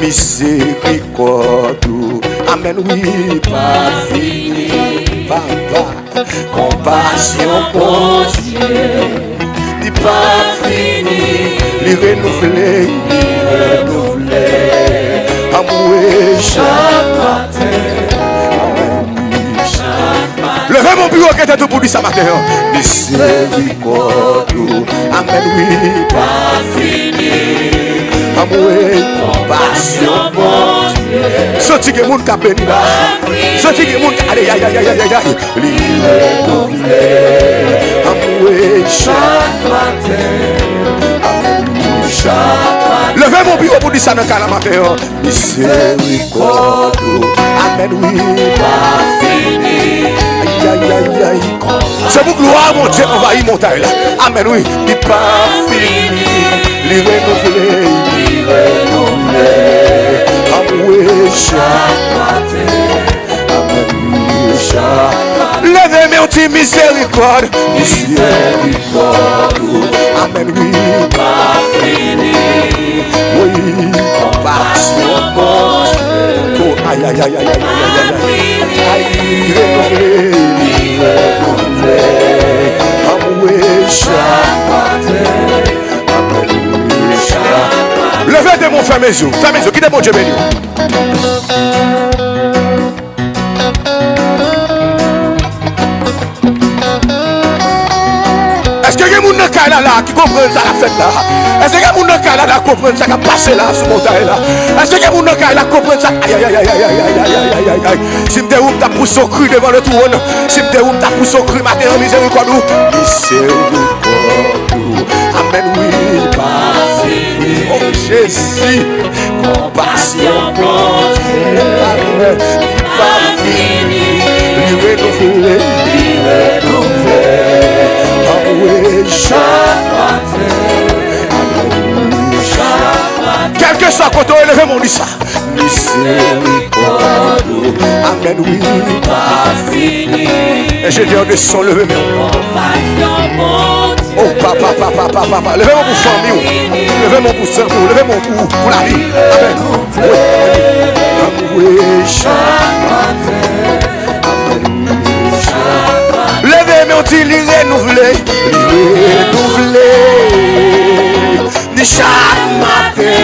miséricorde. Amen, oui, pas fini. Papa, compassion, bon Dieu. N'est pas fini. Les renouveler, amour chaque matin. Levez mon bureau qui était tout pour lui ce matin. Miséricorde. Amen, oui, pas fini. Amour, compassion, bon Dieu. Sorti que moun ka béni là. Sorti que moun ka aïe aïe aïe aïe aïe aïe. Amour chaque matin. Amour chaque matin. Levez mon bureau pour dire ça dans le matin. Miséricorde. Amen, oui, pas fini. Aïe aïe aïe aïe. C'est pour gloire mon Dieu envahit montagne là. Amen, oui, n'est pas fini. Les renouveler. Amour chaque matin. Amen, chaque matin. Levez mes petits miséricorde. Miséricorde. Amen, oui, pas fini. Oui, compassion, mon Dieu. Oh, aïe aïe aïe aïe aïe aïe aïe. Amour chaque matin. Levez de mon frère mes yeux, qui est mon Dieu béni. Est-ce que quelqu'un là qui comprend ça la fête là? Est-ce que quelqu'un là qui comprend ça qui a passé là sur montagne là? Est-ce que quelqu'un là qui comprend ça? Aïe aïe aïe aïe aïe aïe aïe aïe aïe. Si me déroule ta pousse au cru devant le trône, si me déroule ta pousse au cru matin en miséricorde. Miséricorde. Amen, oui, pas fini. Oh Jésus, compassion, bon Dieu. Amen, pas fini. Lui renouveler. Amour chaque matin. Quel que soit quand on élève mon dit ça. Miséricorde. Amen, oui, pas fini. Et je dis en descend, levez mon. Oh papa, levez mon pour famille, levez mon pour soeur, levez mon pour la vie. Amen. Oui, chaque matin. Levez mon petit lit renouvelé, ni chaque matin,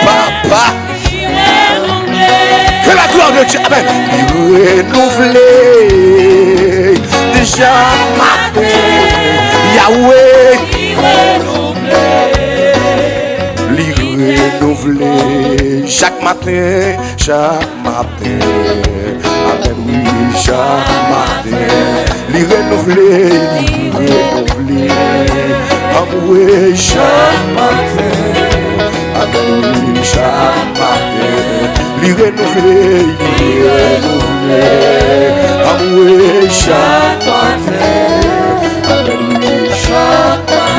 papa. Que la gloire de Dieu, amen. Renouvelé, ni chaque matin. Yahweh, renouvelé chaque matin, amen, oui, chaque matin, renouvelé, amour chaque matin, amen, oui, chaque matin, renouvelé, amour chaque matin.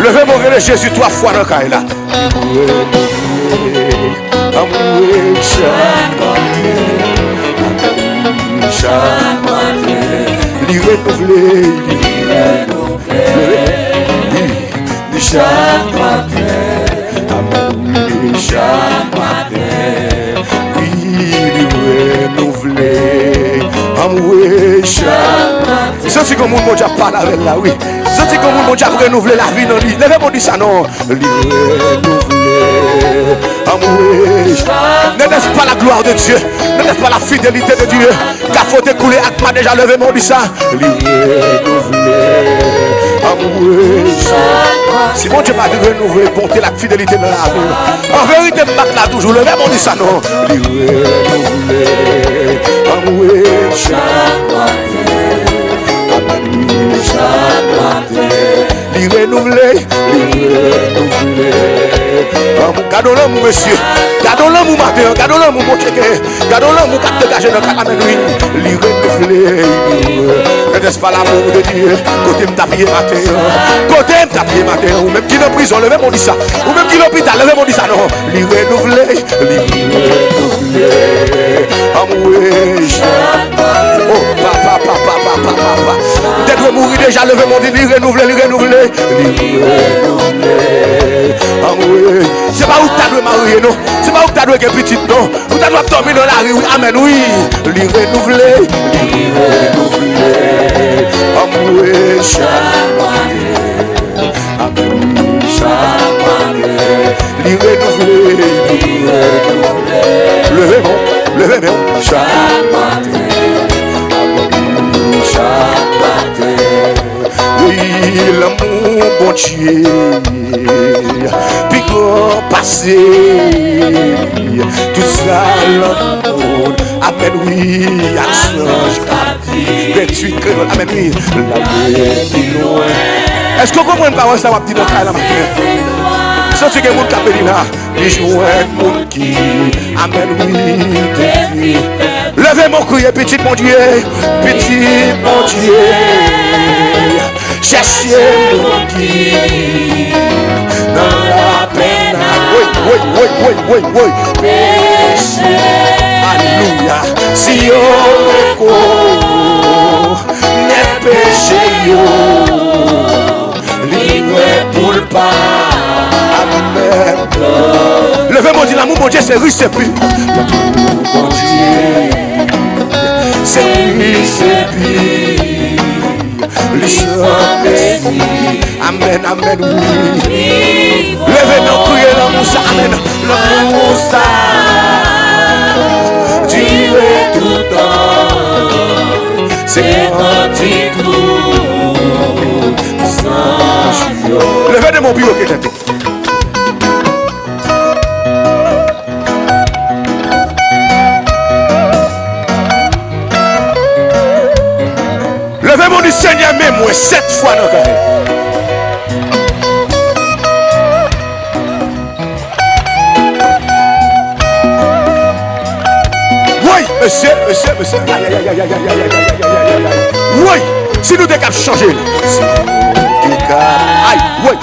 Levez mon Dieu Jésus 3 fois dans le caille là. Amour chaque matin, renouvelé, chaque matin, amour chaque matin, renouvelé, amour chaque matin. C'est comme mon Dieu parle avec la oui. C'est comme mon Dieu pour renouveler la vie dans lui. Levez mon dit ça non. Renouveler, amour. N'est-ce pas la gloire de Dieu? N'est-ce pas la fidélité de Dieu? Qu'a faut écouler avec moi déjà levé mon dit ça. Renouveler, amour. Si mon Dieu m'a dit renouveler, bonté la fidélité dans la vie. En vérité, je m'attends là toujours. Levez mon dit ça non. Renouveler, amour. Chaque matin. Chaque matin, li renouvelé. Gardons l'amour, monsieur. Gardons l'amour matin. Gardons l'amour, mon checker. Gardons l'amour, quand dégager dans le calamé, li renouvelé. N'est-ce pas l'amour de Dieu? Côté m'tapiller matin. Côté m'tapiller matin. Ou même qui est en prison, levez mon dit ça. Ou même qui est à l'hôpital, levez mon dit ça. Non, li renouvelé. Amour, chaque matin. Oh, papa. Peut-être mourir déjà, levez mon dit, li renouvelé. C'est pas où tu dois marier, non. C'est pas où tu dois être petit, non. Où tu dois tomber dans la rue, oui. Amen, oui. Lui renouveler. Amour, chaque matin. Amen, chaque matin. Lui renouveler. Levez-moi, chaque matin. Amen, chaque matin. Oui, l'amour, bon Dieu, puis grand passé, tout ça, l'amour, amen, oui, à change, 28 créoles, amen, oui, l'amour, est-ce que vous comprenez pas ça, ma petite montagne, la matin? Sorti que mon capelina, les jouets, mon qui, amen, oui, levez mon cri, petit mon Dieu, petit mon Dieu. Cherchez mon Dieu dans la peine. Oui. Péché. Alléluia. Si on recourt, n'est péché yo. Libre pour le pas. Amen. Levez mon Dieu, l'amour mon Dieu, c'est riche, c'est plus. L'amour mon Dieu, c'est riche, c'est plus. Amen, amen, oui. Levez nos prières, l'amour ça, amen. L'amour ça, Dieu est tout temps. C'est tout. Levez de mon bureau qui est tout. Levez-moi du Seigneur même, moi, 7 fois dans le carré. Oui, monsieur. Oui, si nous devons changer. Oui.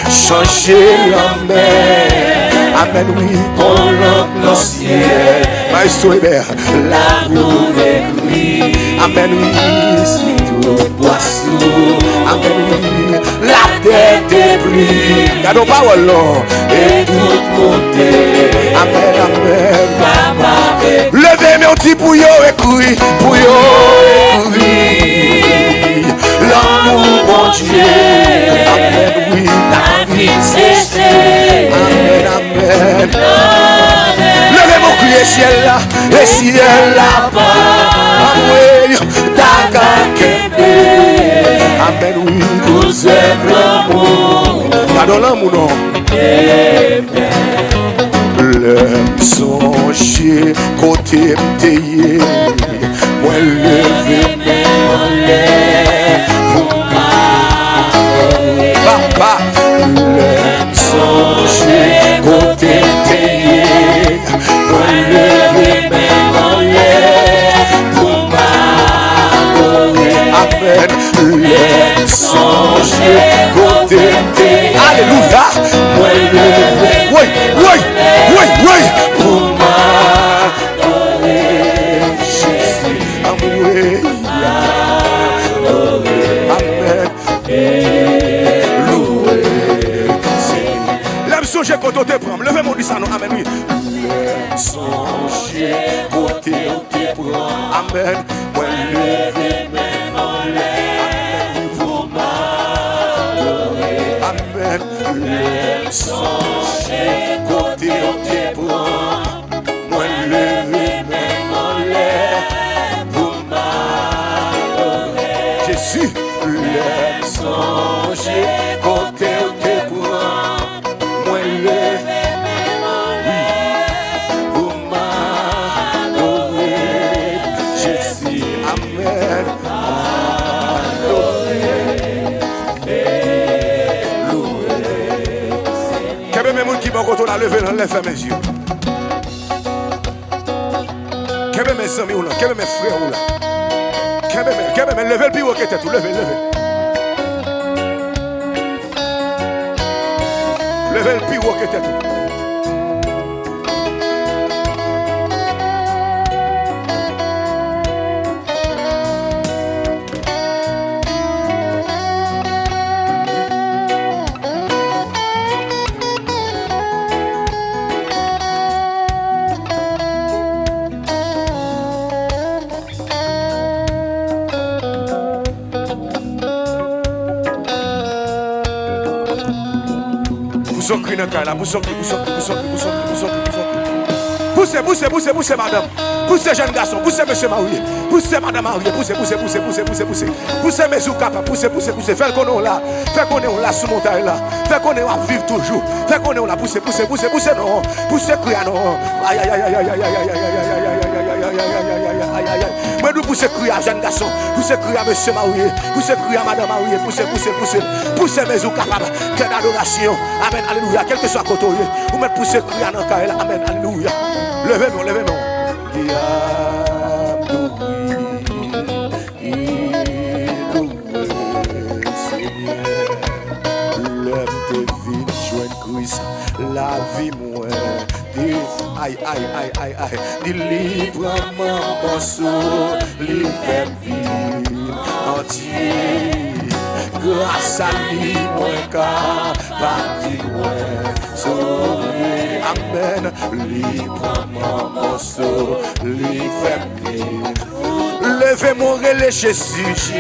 Changer la mer. Amen, oui. On l'entend dans le ciel. Maestro Hébert. La roue est gris. Amen, oui. Si tout poisson. Amen, oui. La tête est prise. Gardons parole, non. Et tout monté. Amen. Levez mes petits bouillons et cri. L'amour, bon Dieu. Amen, oui. La vie séchée. Amen. Levez mon cri et ciel là. Et ciel là-bas. Amen. Amen, oui. Nous aimons l'amour. Gardons l'amour, non. L'aime songer côté m'tayé. Moi lever mes mains pour ma papa. L'aime songer côté m'tayé. Moi lever mes mains pour ma amen. L'aime songer côté m'tayé. Alléluia. Moi lever. Oui. Pour m'adorer Jésus. Amen. Loué. L'aime songer quand on te prend. Levez mon dit ça, non. Amen. Oui. L'aime songer quand on te prend. Amen. Moi lever mes mains pour m'adorer. Amen. L'aime songer quand on te prend. Moi lever mes mains pour m'adorer. Jésus, l'aime songer quand on te prend. Moi lever mes mains pour m'adorer. Jésus, amen. Qui va quand on a levé dans les fermes mes yeux. Quel est mes amis ou là? Quel est mes frères ou là? Quel est levez le bureau qui était tout, levez. Levez le bureau qui était tout. Poussez cri dans le cas là. Poussez cri. Poussez, madame. Poussez, jeune garçon. Poussez, monsieur marié. Poussez, madame mariée. Poussez. Poussez, mes oukapas. Poussez. Faites qu'on est là. Faites qu'on est là sous montagne là. Faites qu'on est là vivre toujours. Faites qu'on est là. Poussez, non. Poussez, cri, non. Aïe. Moi, nous poussez, cri à jeune garçon. Poussez, cri à monsieur marié. Poussez, cri à madame mariée. Poussez. Poussez, mes oukapas. Quelle adoration. Amen, alléluia. Quel que soit côté, vous mettez poussez, cri à notre là. Amen, alléluia. Levez-nous. La vie moi aïe dit libre mon morceau libre vie entier grâce à lui moi capable sauver amen libre mon morceau libre vie levez mon relais Jésus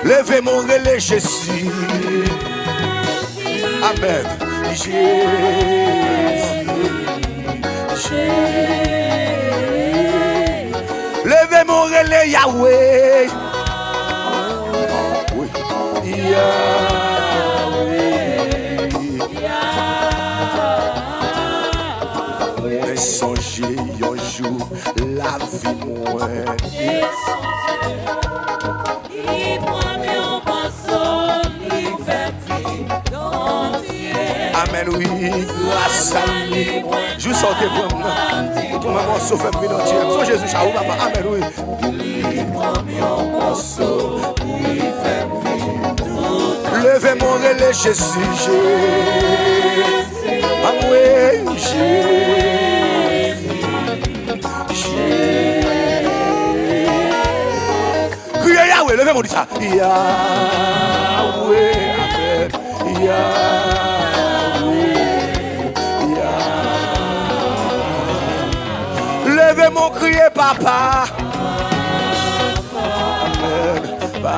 levez mon relais Jésus. Amen. Jésus. Levez mon relais Yahweh. Oui. Yahweh. Songez un jour la vie moi. Amen, oui, grâce à lui. Je vous sortais pour moi. Pour ma morceau, fait plus d'entier. So Jésus, chaou, papa. Amen, oui. Levez mon relais, Jésus. Amen, criez Yahweh, levez mon dit ça. Yahweh, Amen. Levez mon crier papa. Amen. Papa.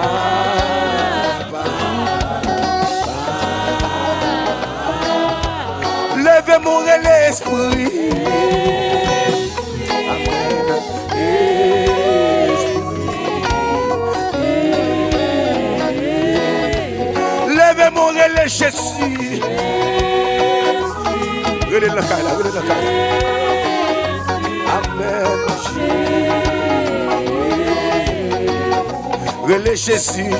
Levez mon relais esprit. Amen. Levez mon relais Jésus. Relais le cas. Amen. Relais Jésus.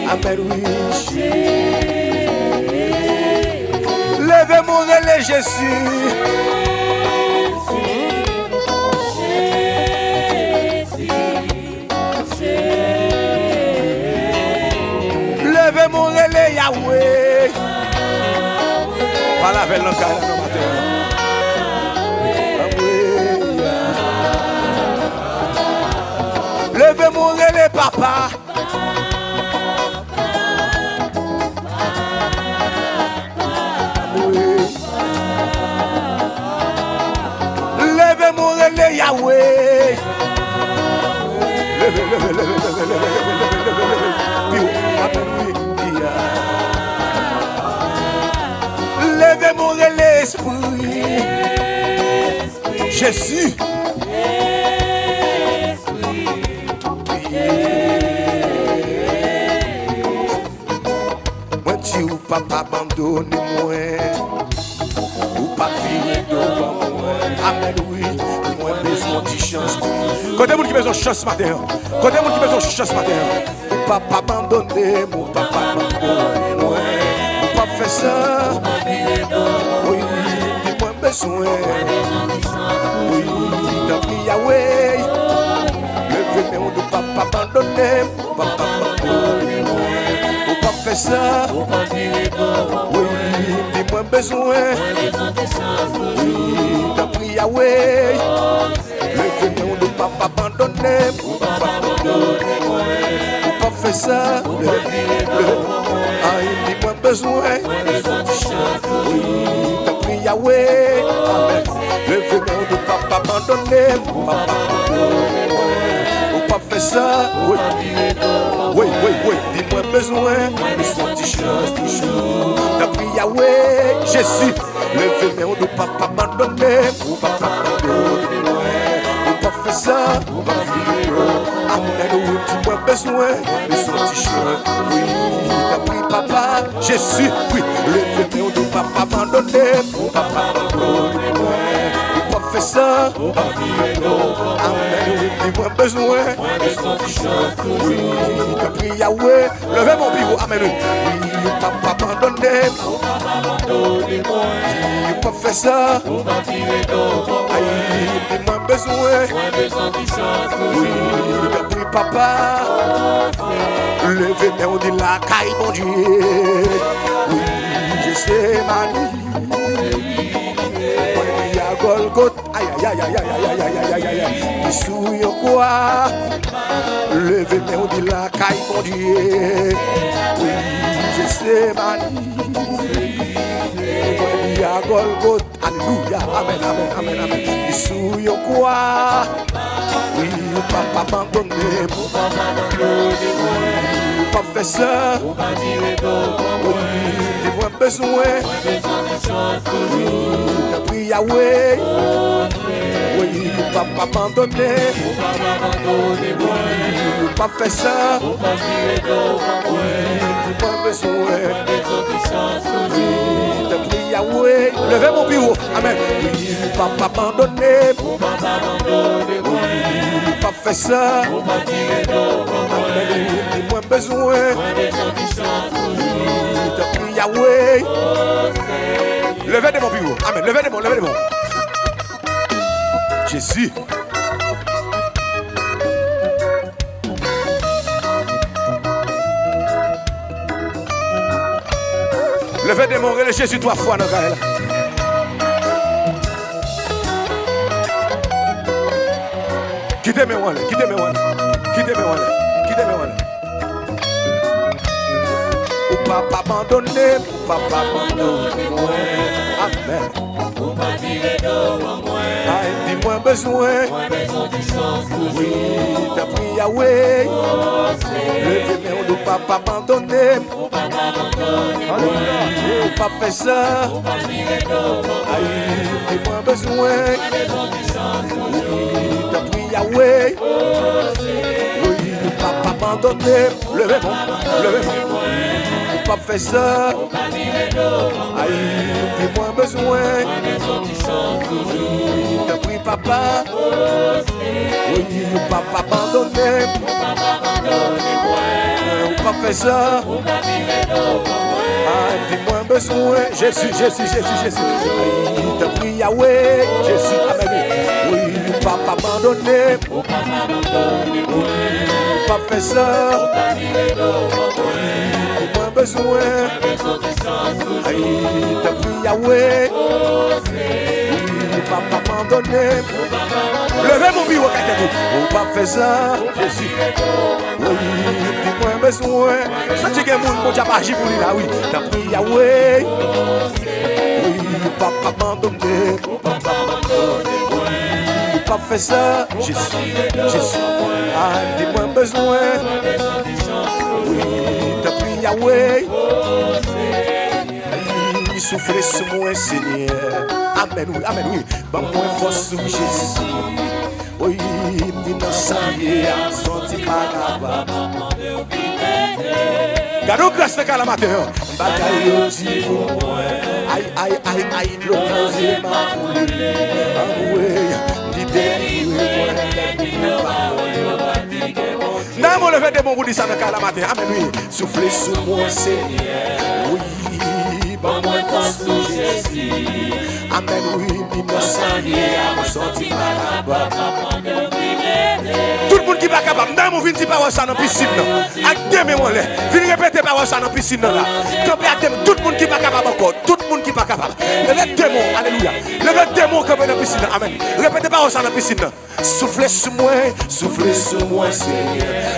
Amen, oui. Levez mon relais Jésus. Levez mon relais Yahweh. Parle avec l'encadre dans ma terre. Levez mon relais papa. Levez mon relais Yahweh. Levez mon relais esprit. Jésus. Moi tu ou pas abandonner moi. Ou pas virer devant moi. Amen oui. Moi besoin de chance. Quand est-ce qui besoin de chance matin? Quand est-ce qui besoin de chance matin? Ou pas abandonner mon papa abandonner moi. Ou pas faire ça. Oui, moi besoin. Oui, t'as pris Yahweh. Levez mon de papa abandonner mon papa abandonner moi. Ou pas faire ça. Oui, dis-moi besoin. Oui, t'as pris Yahweh. Levez-moi de papa abandonné, pour papa abandonné, pour pas faire ça. Aïe, dis-moi besoin. Oui, t'as pris Yahweh. Amen. Levez-moi de pas abandonner. Papa pas faire ça. Oui. Dis-moi besoin. Besoin de choses toujours. D'après Yahweh, Jésus. Levez-moi de pas abandonner. Papa pas faire ça. Amen. Oui, dis-moi besoin. Besoin de choses. Oui. D'après Papa, Jésus. Oui. Levez-moi de pas abandonner. Papa pas faire ça. Amen. Oui, dis-moi besoin. Oui, t'as pris Yahweh. Levez mon bureau. Amen. Oui, papa abandonné. Pas fait ça. Aïe, dis-moi besoin. Oui, t'as pris papa. Levez mon dit la caille, mon Dieu. Oui, je sais ma vie. Golgoth, aïe aïe aïe aïe aïe aïe aïe aïe aïe aïe, qui quoi? Levez-moi de la caille, mon Dieu. Oui, je sais ma vie. Il y a Golgoth, alléluia, amen, amen, amen, amen. Qui quoi? Oui, papa abandonné, pas fait ça. Oui, dis-moi besoin. Oui, t'as pris Yahweh. Oui, papa abandonné. Oui, pas fait ça. Oui, dis-moi besoin. Oui, t'as pris Yahweh. Levez mon bureau. Amen. Oui, papa abandonné. Oui, pas fait ça. Amen. Dis-moi besoin. Oui, t'as pris Yahweh. Levez de mon bureau. Amen. Levez de mon. Jésus. Levez de mon. Relais Jésus 3 fois dans Gaël. Quittez-moi. Ou papa abandonné. Amen. Aïe, dis-moi besoin. Oui, t'as pris Yahweh. Levez-moi de papa abandonné. Pas fait ça. Aïe, dis-moi besoin. Oui, t'as pris Yahweh. Oui, papa abandonné. Levez-moi. Pas fait ça. Aïe, dis-moi besoin. Oui, t'as pris papa. Oui, papa abandonné. Pas fait ça. Aïe, dis-moi besoin. Jésus. Aïe, t'as pris Yahweh. Jésus, amen. Oui, papa abandonné. Oui, pas fait ça. Dis-moi besoin. Aïe, t'as pris Yahweh. Oui, papa abandonné. Levez mon bureau, on pas fait ça. Jésus. Oui, dis-moi besoin. Ça tu gagnes mon diable agit pour lui là, oui. T'as pris Yahweh. Oui, papa abandonné. Oui, pas fait ça. Jésus. Ah, dis-moi besoin. Oui, t'as pris Yahweh. Soufflez sur moi, Seigneur. Amen, oui. Bah, moi, force sur Jésus. Oui, d'innocent, sorti par là-bas. Gardons grâce fait qu'à la matin. Bataille au pour moi. Aïe, l'opposé m'a voulu. Avoué, l'idée, non, mon levé de mon bout de ça dans la matin. Amen, oui. Soufflez sur moi, Seigneur. Oui. Bon, moi, force sur Jésus. Amen, oui, innocent, sorti par là-bas. Tout le monde qui n'est pas capable, non, mon vin, pas ça dans la piscine. Avec deux, mais on l'est. Venez répéter pas ça dans la piscine. Tout le monde qui n'est pas capable encore. Tout le monde monde qui n'est pas capable. Levez démon, alléluia. Levez démon comme dans la piscine, amen. Répétez pas ça dans la piscine. Soufflez sur moi, Seigneur.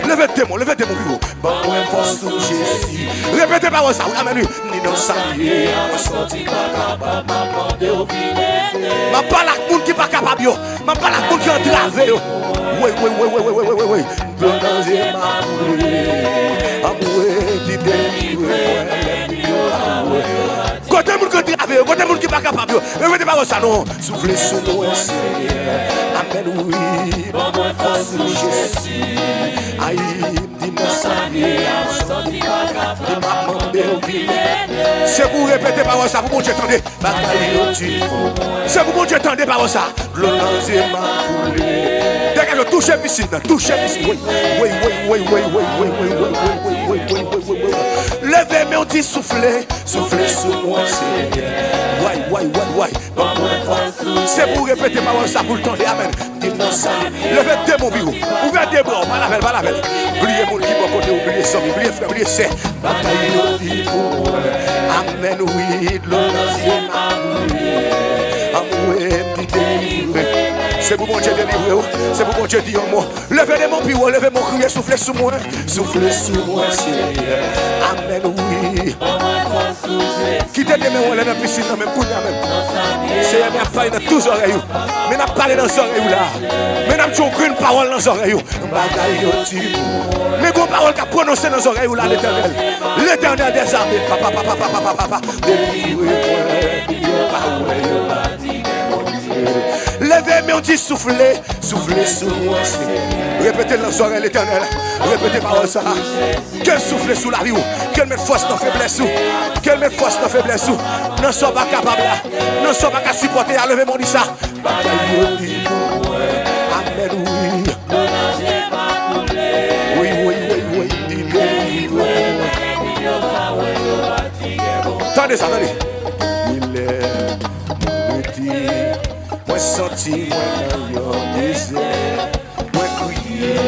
Levez démon, bureau. Bon, moi, force sur Jésus. Répétez pas ça, amen. Ni dans ça, ma pas la monde qui n'est pas capable, ma pas la monde qui est entravé. Oui. Côté monde qui est entravé, côté monde qui n'est pas capable, répétez pas ça, non. Soufflez sur moi, Seigneur. Amen, oui. Bon, moi, force sur Jésus. Aïe, dis-moi ça, c'est pour répéter par ça, pour mon Dieu attendez. C'est pour mon Dieu attendez par ça. Dégage, touchez piscine, oui. Levez, mais on dit soufflez sur moi, Seigneur. Ouais. C'est pour répéter par ça, pour le temps, amen. Dis-moi ça. Levez démon bureau, ouvrez des bras, pas la veille. Oubliez mon qui va côté, oubliez ça, oubliez frère, oubliez c'est. Amen, oui, c'est pour mon Dieu délivrer, c'est pour mon Dieu dire moi. Levez mon bureau, levez mon cri, soufflez sur moi, Seigneur. Amen, oui. Quittez les mains, on est dans la piscine, même pour nous, même. C'est la faille dans tous les oreilles. Mais n'a pas dans les oreilles là. Mais n'a pas une parole dans les oreilles. Mais une parole qui a prononcé dans les oreilles là, l'Éternel. L'Éternel des armées. Papa. Levez, mais on dit soufflez sur moi. Répétez dans les oreilles l'Éternel. Répétez par ça. Quel souffle sous la vie, quel met force dans faiblesse, quel met force dans faiblesse. Nous ne sommes pas capables, nous ne sommes pas capables de supporter. Levez, mon dit ça. Amen, oui. Attendez ça, attendez. Il est mon petit. Moi senti, moi dans le désert, moi crier,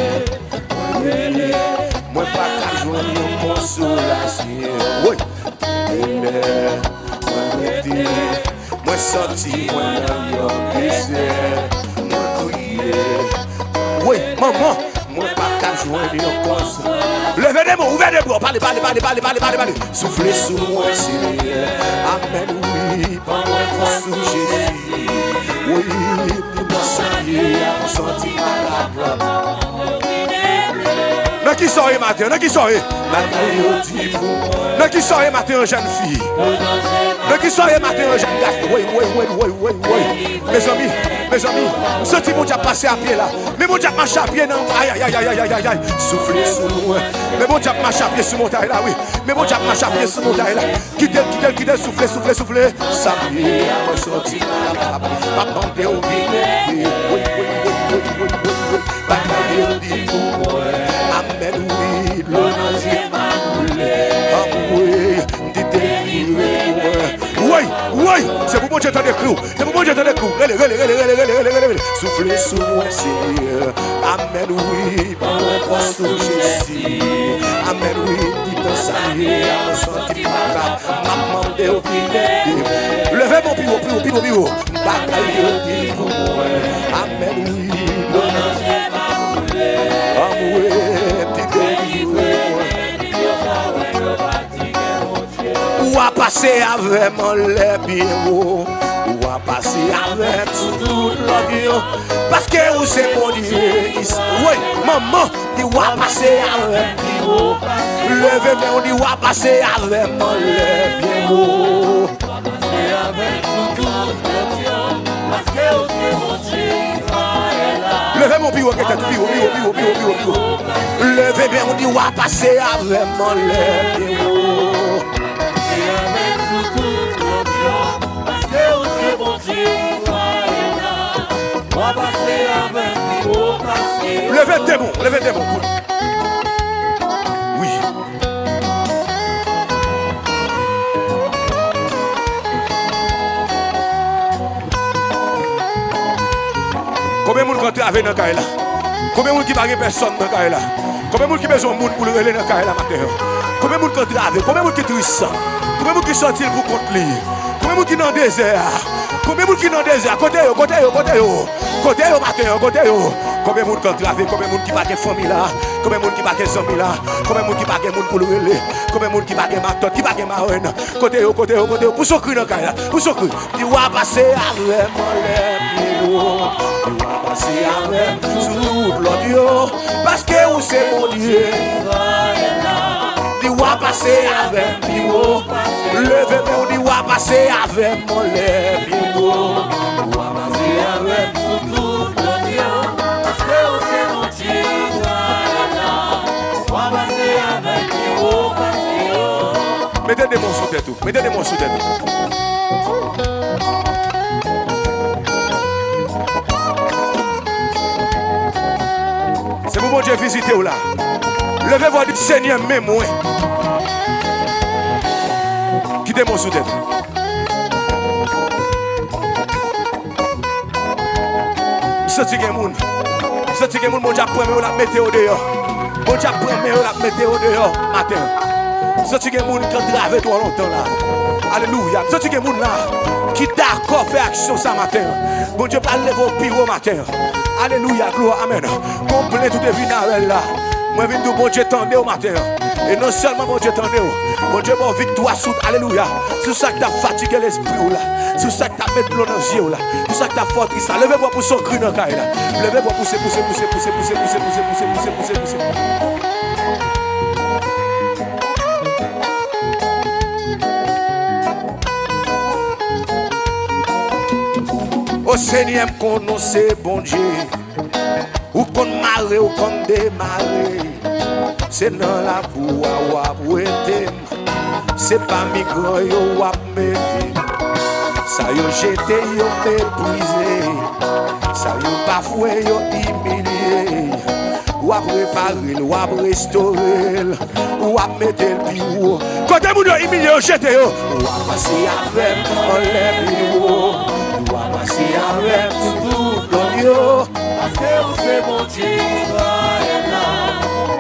moi pas qu'à joindre une consolation. Oui, moi senti, moi dans le désert, moi crier. Oui, maman, moi pas qu'à joindre une consolation. Levez les mots, ouvrez les bras, parlez. Soufflez sur moi, Seigneur. Amen, oui, par moi, force sur Jésus. Oui, dis-moi ça, senti par la dans qui sort matin, dans qui sort matin, une jeune fille. Dans qui sort matin, un jeune gars. Oui. Mes amis, ce petit monde a passé à pied là. Mais mon diable marche à pied, non. Aïe. Soufflez sur moi. Mais mon diable marche à pied sur mon taille là, oui. Mais mon diable marche à pied sur mon taille là. Quittez, soufflez. Ça vient, moi sorti par la maman de oui. Amen, oui, oui, c'est pour mon Dieu t'entendre cru, Relais. Soufflez sur moi, Seigneur. Amen, oui, par la force de Jésus. Amen, oui, dis-moi ça, sorti par la maman de levez mon bureau, bataille pour moi. Amen, oui, ou à passer avec mon bureau, ou à passer avec tout le bureau, parce que vous c'est mon Dieu. Oui, maman, dit ou à passer avec bureau. Levez moi, on dit ou à passer avec mon bureau. Levez mon bureau, bureau. Levez bien, on dit ou à passer avec mon bureau. Levez démon. Oui. Combien de monde qui travaille dans le cas là? Combien de monde qui n'a personne dans le cas là? Combien de monde qui a besoin de monde pour le relayer dans le cas là matin? Combien de monde qui travaille? Combien de monde qui est triste? Combien de monde qui sortit pour contre lui? Combien de monde qui dans le désert? Combien de monde qui dans le désert? Côté yo matin, côté yo. Combien de monde qui ont travaillé? Combien de monde qui pas de famille là? Combien de monde qui pas de amis là? Combien de monde qui pas de monde pour le relais? Combien de monde qui pas de matot, qui pas de marraine? Côté yo. Pour ce cri dans le là. Pour ce cri. Tu vas passer avec mon lèvre. Tu vas passer avec tout l'audio. Parce que où c'est mon Dieu. Tu vas passer avec moi. Levez-moi, tu vas passer avec mon lèvre. Tu vas passer avec tout l'audio. Parce que où c'est mon Dieu. Tu vas passer avec moi. Mettez des mots sous tête. Mettez des mots sous tête. C'est pour mon Dieu visiter là. Levez-vous du Seigneur, même moi. Quittez mon sous tête. Senti que moun. Senti que moun, mon Dieu prend la météo dehors. Mon Dieu prend la météo dehors matin. Senti que moun qui travaille toi longtemps là. Alléluia. Senti que moun là qui d'accord faire action ça matin. Mon Dieu pas lever au pire au matin. Alléluia, gloire, amen. Complet tout devine là. Moi viens de bon Dieu tendez au matin. Et non seulement mon Dieu tendez, mon Dieu bon victoire sous alléluia. C'est ça que t'as fatigué l'esprit là. C'est ça que t'as mis de l'eau dans les yeux là. C'est ça que t'as forti ça. Levez-vous pour son cri dans le caille là. Levez-vous pour pousser. Au Seigneur connaisse bon Dieu. Ou qu'on marre ou qu'on démarre. C'est dans la boue à ouété. C'est pas migrant yo à mettre. Ça yo jeté yo méprisé. Ça yo bafoué yo humilié. Ou à préparer, ou à restaurer. Ou à mettre le bureau. Quand vous yo humilié yo jeté yo. Ou à passer avec les bureaux. Ou à passer avec tout l'audio. Parce que c'est mon Dieu Israël là.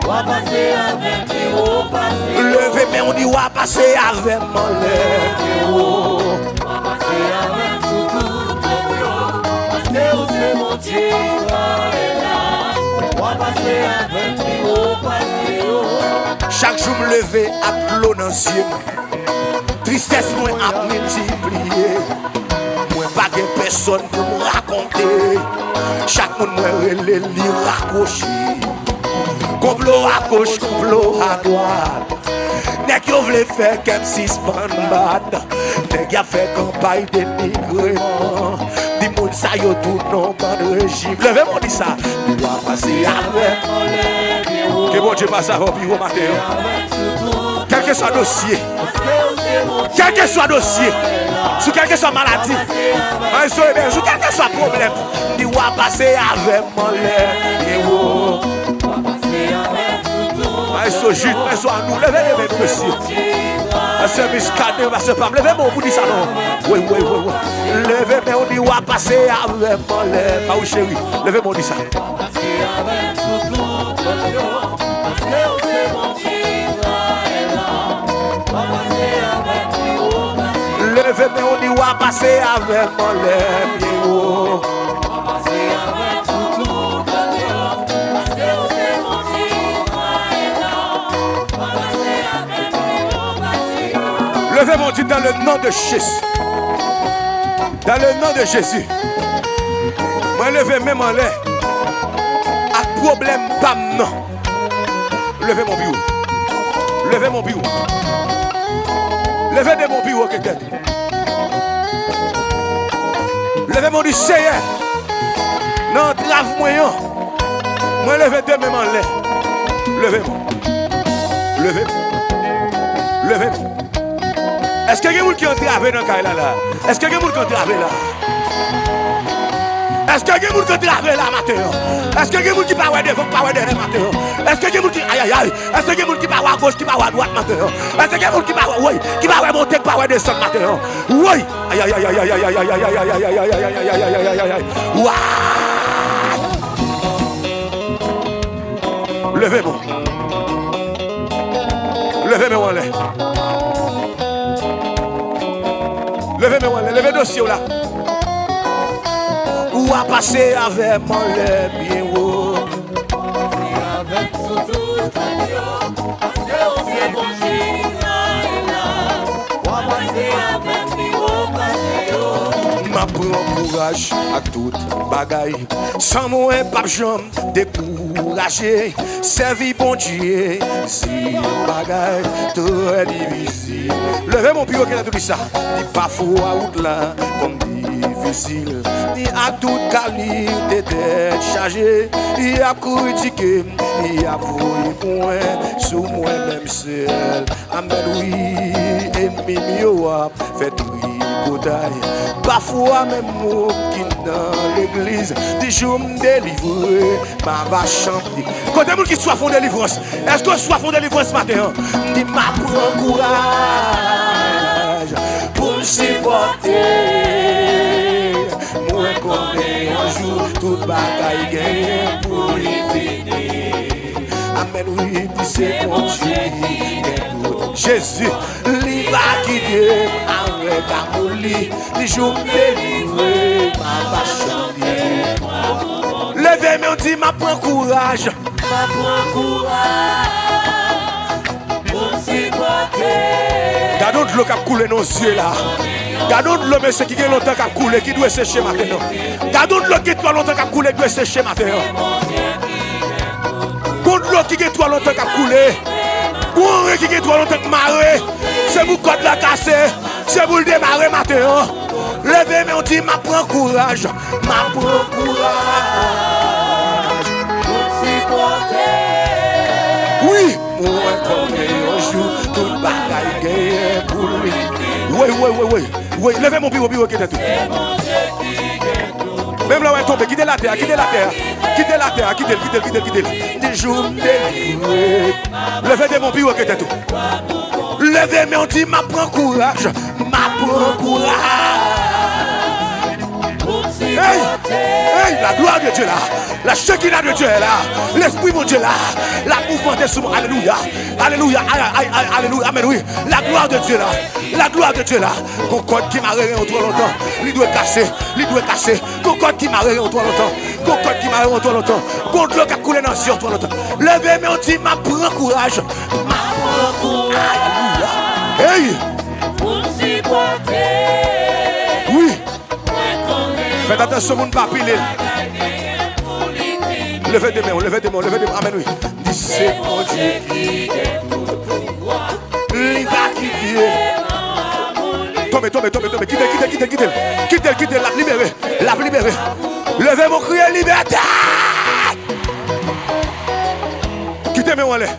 On va passer avec les hauts passés. Levez mais on dit on va passer avec mon lèvre. On va passer avec tout l'audio. Parce que c'est mon Dieu Israël là. On va passer avec les hauts passés. Chaque jour me lever à l'eau dans le ciel. Tristesse moi à multiplier. Moi pas de personne pour me raconter. Chaque monde me relève li raccroché. Complot à gauche, complot à droite. Nèg yo vle faire comme si span bad. Nèg a fait campagne de dénigrement. Di moun sa yo tout non ban régime. Levez-moi dit ça. On doit passer avec. Que bon Dieu passe avant puis au matin. Quel que soit dossier. Quel que soit dossier. Sous quelle que soit maladie. Sous quel que soit problème. Tu vas passer avec mon lèvre. Maïso Jude, maïso à nous, levez-les monsieur. C'est miscadé, va se parler. Levez-moi, vous dites ça non. Oui. Levez-moi, on dit, on va passer avec mon lèvre. Ah oui, chérie, levez-moi, on dit ça. Levez-moi, on dit, on va passer avec mon lèvre. Levez-moi dit dans le nom de Jésus. Dans le nom de Jésus. Moi levez même en l'air. À problème pas non. Levez mon bureau. Levez mon bureau. Levez de mon bureau quelqu'un. Levez mon du Seigneur. Non, trave moyen. Moi levez de même en l'air. Levez-moi. Levez-moi. Levez-moi. Est-ce qu'il y a quelqu'un qui est entravé dans le cas là? Est-ce qu'il y a quelqu'un qui est entravé là? Est-ce qu'il y a quelqu'un qui est entravé là matin? Est-ce qu'il y a quelqu'un qui parle devant, parle derrière matin? Est-ce qu'il y a quelqu'un qui aïe? Est-ce qu'il y a quelqu'un qui parle à gauche, qui parle à droite matin? Est-ce qu'il y a quelqu'un qui parle oui, qui parle monter, qui parle descendre matin? Oui! Aïe. Levez-moi. Levez-moi en l'air. Levez-moi levez dossier là. Ou à passer avec mon lait bien haut. Avec surtout parce que c'est bon ma prend courage à toute bagaille. Sans moi, pas jamais découragé. Servi bon Dieu, si bagaille, tout est difficile. Levez mon bureau qui a tout ça. Dit pas fou à route là, comme difficile. Dit à toute qualité d'être chargé. Il a critiqué, il a volé point sur moi-même seul. Amen, oui, ennemi mio fait bataille. Parfois même moi qui dans l'église, des jours me délivrer, ma va chanter. Quand des gens qui soient fond de délivrance, est-ce que soif de délivrance ce matin? Dis ma prend courage pour me supporter. Moi comme un jour, toute bataille gagne pour y finir. Amen, oui, c'est mon Dieu. Jésus, il va quitter avec Amoli. Les jours délivrés, ma va chanter. Levez-moi, on dit, ma prend courage. Ma prend courage pour supporter. Gardons de l'eau qui a coulé dans nos yeux là. Gardons de l'eau, monsieur, qui a longtemps qui a coulé, qui doit sécher maintenant. Gardons de l'eau qui a longtemps qui a coulé, qui doit sécher maintenant. Gardons de l'eau qui a longtemps qui a coulé. Ou qui est trop longtemps marrer, c'est vous code la casser, c'est vous le démarrer matin. Levez mais on dit ma prend courage, ma prend courage. Oui, moi comme un jour, tout bagaille gagne pour lui. Oui, levez mon bureau qui est tout. Même là où elle tombe, quittez la terre, quittez la terre. Quittez la terre, quittez. Des jours délivrés. Levez de mon bureau qui était tout. Levez, mais on dit, ma prend courage. Ma prend courage. Hey, la gloire de Dieu là. La Shekinah de Dieu est là. L'Esprit de Dieu là. La mouvement des sous. Alléluia. Alléluia. Alléluia. Amen. Oui. La gloire de Dieu là. La gloire de Dieu là. Concorde qui m'a réveillé trop longtemps. Il doit casser. Concorde qui m'a réveillé trop longtemps. Concorde qui m'a réveillé trop longtemps. Contre l'eau qui a coulé dans le ciel trop longtemps. Levez, mais on dit, ma prend courage. Ma prend courage. Alléluia. Hey. Pour supporter. Oui. Faites attention, vous ne pas piler. Levez des mains. Amen, oui. Dis, c'est mon Dieu qui est tout pouvoir. Il va quitter. Tombez. Quittez, la libérer. Levez mon cri, liberté. Quittez, mais on l'est.